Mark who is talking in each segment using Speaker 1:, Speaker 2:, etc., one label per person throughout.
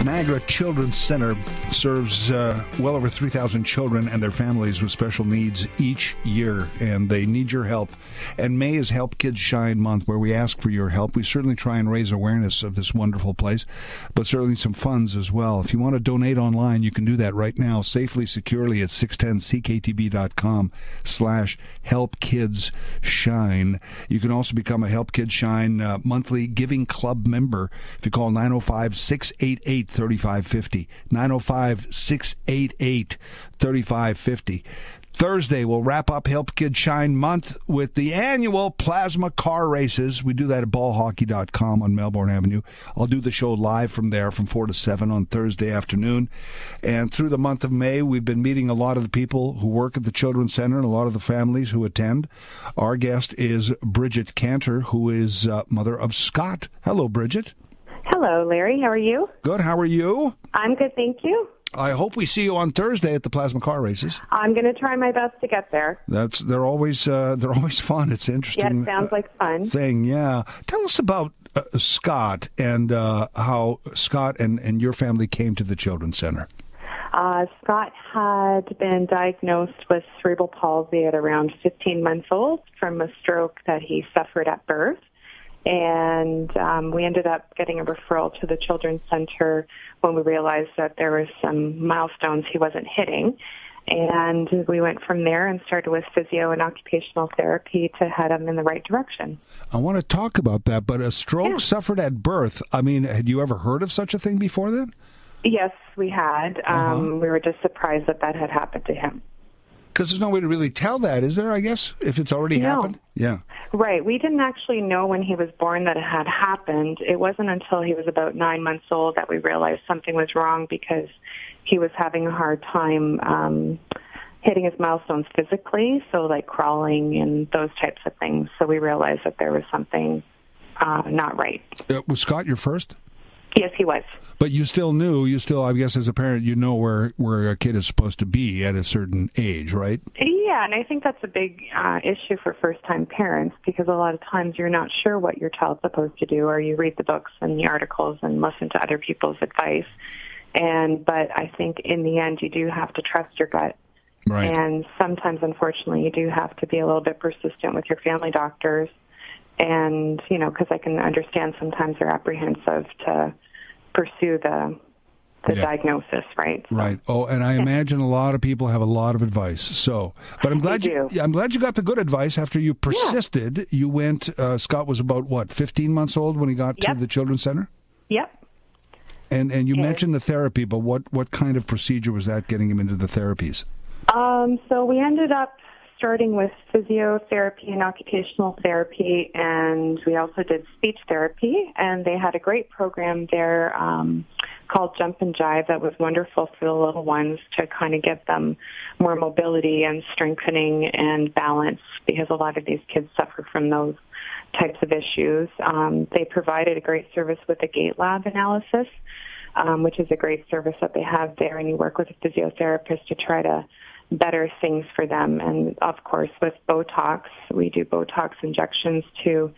Speaker 1: Niagara Children's Center serves well over 3,000 children and their families with special needs each year, and they need your help. And May is Help Kids Shine Month, where we ask for your help. We certainly try and raise awareness of this wonderful place, but certainly some funds as well. If you want to donate online, you can do that right now, safely, securely at 610cktb.com/helpkidshine. You can also become a Help Kids Shine monthly giving club member if you call 905-688-3550. 905-688-3550. Thursday, we'll wrap up Help Kids Shine Month with the annual plasma car races. We do that at ballhockey.com on Melbourne Avenue. I'll do the show live from there from 4 to 7 on Thursday afternoon. And through the month of May, we've been meeting a lot of the people who work at the Children's Center and a lot of the families who attend. Our guest is Brigitte Cantor, who is mother of Scott. Hello, Brigitte.
Speaker 2: Hello, Larry. How are you?
Speaker 1: Good. How are you?
Speaker 2: I'm good, thank you.
Speaker 1: I hope we see you on Thursday at the plasma car races.
Speaker 2: I'm going to try my best to get there.
Speaker 1: They're always fun. It's interesting.
Speaker 2: Yeah, it sounds like fun.
Speaker 1: Thing, yeah. Tell us about Scott and how Scott and your family came to the Children's Center.
Speaker 2: Scott had been diagnosed with cerebral palsy at around 15 months old from a stroke that he suffered at birth. And we ended up getting a referral to the Children's Center when we realized that there were some milestones he wasn't hitting. And we went from there and started with physio and occupational therapy to head him in the right direction.
Speaker 1: I want to talk about that, but a stroke suffered at birth. I mean, had you ever heard of such a thing before then?
Speaker 2: Yes, we had. We were just surprised that had happened to him.
Speaker 1: Because there's no way to really tell that, is there, I guess, if it's already happened? Yeah.
Speaker 2: Right. We didn't actually know when he was born that it had happened. It wasn't until he was about 9 months old that we realized something was wrong because he was having a hard time hitting his milestones physically, so like crawling and those types of things. So we realized that there was something not right.
Speaker 1: Was Scott your first?
Speaker 2: Yes, he was.
Speaker 1: But you still knew, I guess as a parent, you know where a kid is supposed to be at a certain age, right?
Speaker 2: Yeah, and I think that's a big issue for first-time parents because a lot of times you're not sure what your child's supposed to do, or you read the books and the articles and listen to other people's advice. But I think in the end you do have to trust your gut.
Speaker 1: Right.
Speaker 2: And sometimes, unfortunately, you do have to be a little bit persistent with your family doctors. And, because I can understand sometimes they're apprehensive to pursue the diagnosis, right? So,
Speaker 1: right. Oh, and I imagine a lot of people have a lot of advice. So, but I'm glad you got the good advice after you persisted. Yeah. You went. Scott was about 15 months old when he got to the Children's Center.
Speaker 2: Yep.
Speaker 1: And you mentioned the therapy, but what kind of procedure was that getting him into the therapies?
Speaker 2: So we ended up starting with physiotherapy and occupational therapy, and we also did speech therapy, and they had a great program there called Jump and Jive that was wonderful for the little ones to kind of get them more mobility and strengthening and balance because a lot of these kids suffer from those types of issues. They provided a great service with a gait lab analysis, which is a great service that they have there, and you work with a physiotherapist to try to better things for them. And of course, with Botox, we do Botox injections to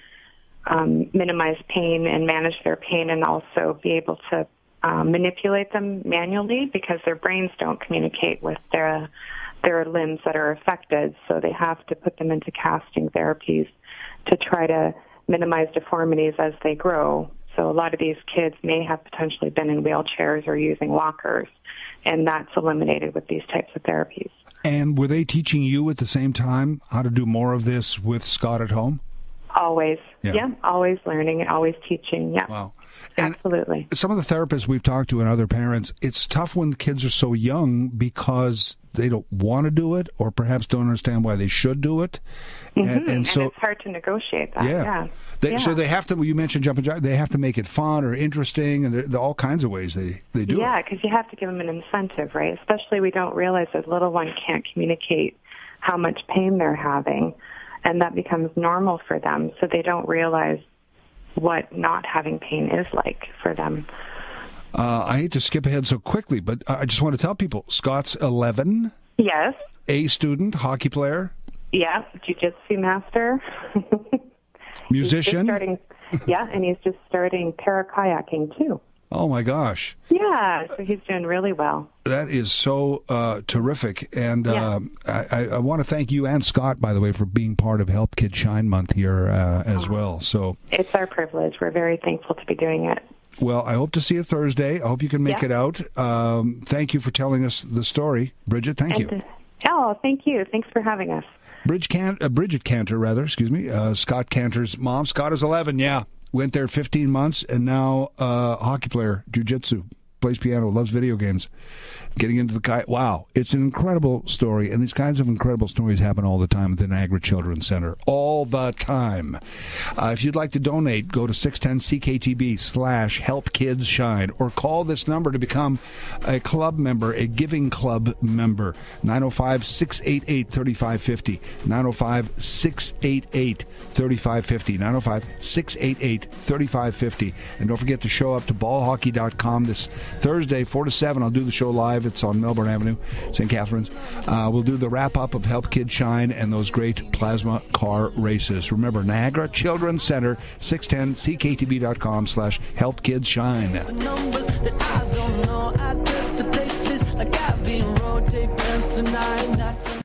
Speaker 2: minimize pain and manage their pain and also be able to manipulate them manually because their brains don't communicate with their limbs that are affected. So they have to put them into casting therapies to try to minimize deformities as they grow. So a lot of these kids may have potentially been in wheelchairs or using walkers, and that's eliminated with these types of therapies.
Speaker 1: And were they teaching you at the same time how to do more of this with Scott at home?
Speaker 2: Always. Yeah, always learning, always teaching. Yeah.
Speaker 1: Wow.
Speaker 2: And absolutely.
Speaker 1: Some of the therapists we've talked to and other parents, it's tough when the kids are so young because they don't want to do it or perhaps don't understand why they should do it.
Speaker 2: Mm-hmm. And so it's hard to negotiate that. Yeah.
Speaker 1: So they have to, you mentioned Jump and Jive, they have to make it fun or interesting, and there are all kinds of ways they do it.
Speaker 2: Yeah, because you have to give them an incentive, right? Especially we don't realize that little one can't communicate how much pain they're having, and that becomes normal for them, so they don't realize what not having pain is like for them.
Speaker 1: I hate to skip ahead so quickly, but I just want to tell people, Scott's 11.
Speaker 2: Yes.
Speaker 1: A student, hockey player.
Speaker 2: Yeah, jiu-jitsu master.
Speaker 1: Musician.
Speaker 2: And he's just starting para-kayaking too.
Speaker 1: Oh, my gosh.
Speaker 2: Yeah, so he's doing really well.
Speaker 1: That is so terrific. And I want to thank you and Scott, by the way, for being part of Help Kids Shine Month here as well. So
Speaker 2: it's our privilege. We're very thankful to be doing it.
Speaker 1: Well, I hope to see you Thursday. I hope you can make it out. Thank you for telling us the story. Brigitte, thank you.
Speaker 2: Oh, thank you. Thanks for having us.
Speaker 1: Brigitte Cantor, Scott Cantor's mom. Scott is 11, Went there 15 months, and now hockey player, jiu-jitsu, plays piano, loves video games. Getting into the wow, it's an incredible story, and these kinds of incredible stories happen all the time at the Niagara Children's Center, all the time. If you'd like to donate, go to 610-CKTB/HelpKidsShine, or call this number to become a club member, a Giving Club member, 905-688-3550, 905-688-3550, 905-688-3550, and don't forget to show up to ballhockey.com this Thursday, 4 to 7. I'll do the show live. It's on Melbourne Avenue, St. Catharines. We'll do the wrap-up of Help Kids Shine and those great plasma car races. Remember, Niagara Children's Center, 610-CKTB.com/HelpKidsShine.